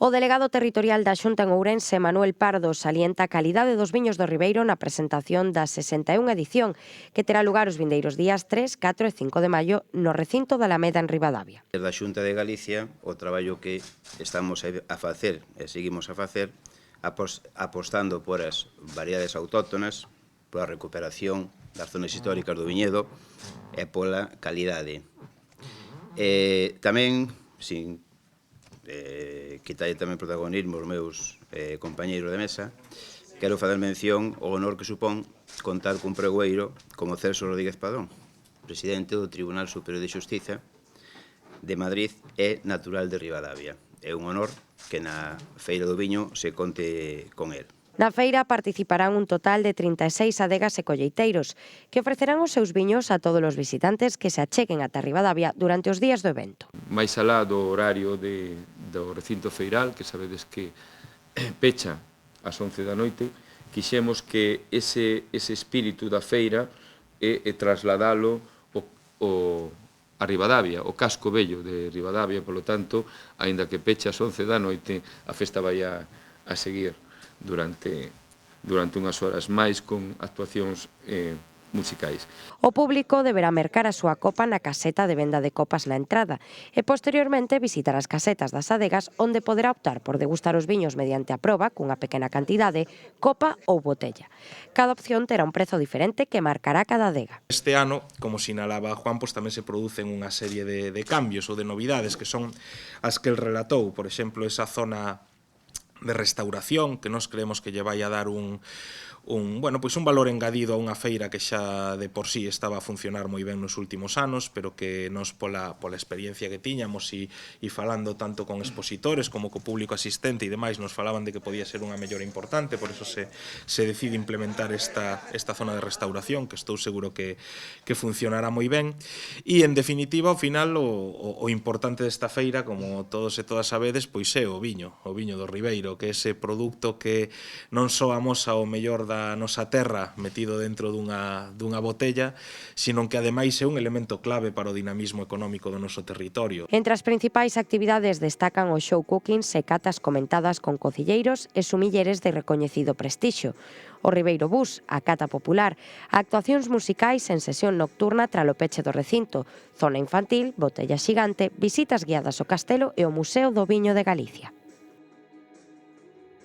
O delegado territorial da Xunta en Ourense, Manuel Pardo, salienta a calidade dos viños do Ribeiro na presentación da 61ª edición, que terá lugar os vindeiros días 3, 4 e 5 de maio no recinto da Alameda en Ribadavia. Da Xunta de Galicia, o traballo que estamos a facer e seguimos a facer, apostando por as variedades autóctonas, pola recuperación das zonas históricas do viñedo e pola calidade. Tamén, sin quitarlle tamén protagonismo aos meus compañeiros de mesa, quero facer mención ao honor que supón contar cun pregoeiro como Celso Rodríguez Padrón, presidente do Tribunal Superior de Xustiza de Madrid e natural de Ribadavia. É un honor que na Feira do Viño se conte con el. Na feira participarán un total de 36 adegas e colleiteiros que ofrecerán os seus viños a todos os visitantes que se acheguen ata Ribadavia durante os días do evento. Mais alá do horario do recinto feiral, que sabedes que pecha ás 11 da noite, quixemos que ese espírito da feira é trasladalo a Ribadavia, o casco vello de Ribadavia, polo tanto, aínda que pecha ás 11 da noite, a festa vai a seguir durante unhas horas máis con actuacións musicais. O público deberá mercar a súa copa na caseta de venda de copas na entrada e posteriormente visitar as casetas das adegas onde poderá optar por degustar os viños mediante a proba cunha pequena cantidade, copa ou botella. Cada opción terá un prezo diferente que marcará cada adega. Este ano, como sinalaba Juan, tamén se producen unha serie de cambios ou de novidades que son as que el relatou, por exemplo, esa zona de restauración que nos creemos que lle vai a dar un valor engadido a unha feira que xa de por sí estaba a funcionar moi ben nos últimos anos, pero que nos pola experiencia que tiñamos e falando tanto con expositores como co público asistente e demais nos falaban de que podía ser unha mellora importante, por eso se decide implementar esta zona de restauración que estou seguro que funcionará moi ben e en definitiva ao final o importante desta feira, como todos e todas sabedes, pois é o viño do Ribeiro, que é ese produto que non só amosa o mellor da nosa terra metido dentro dunha botella, sino que ademais é un elemento clave para o dinamismo económico do noso territorio. Entre as principais actividades destacan os show cookings e catas comentadas con cociñeiros e sumilleres de recoñecido prestixio, o Ribeiro Bus, a cata popular, actuacións musicais en sesión nocturna tralo peche do recinto, zona infantil, botella xigante, visitas guiadas ao castelo e o Museo do Viño de Galicia.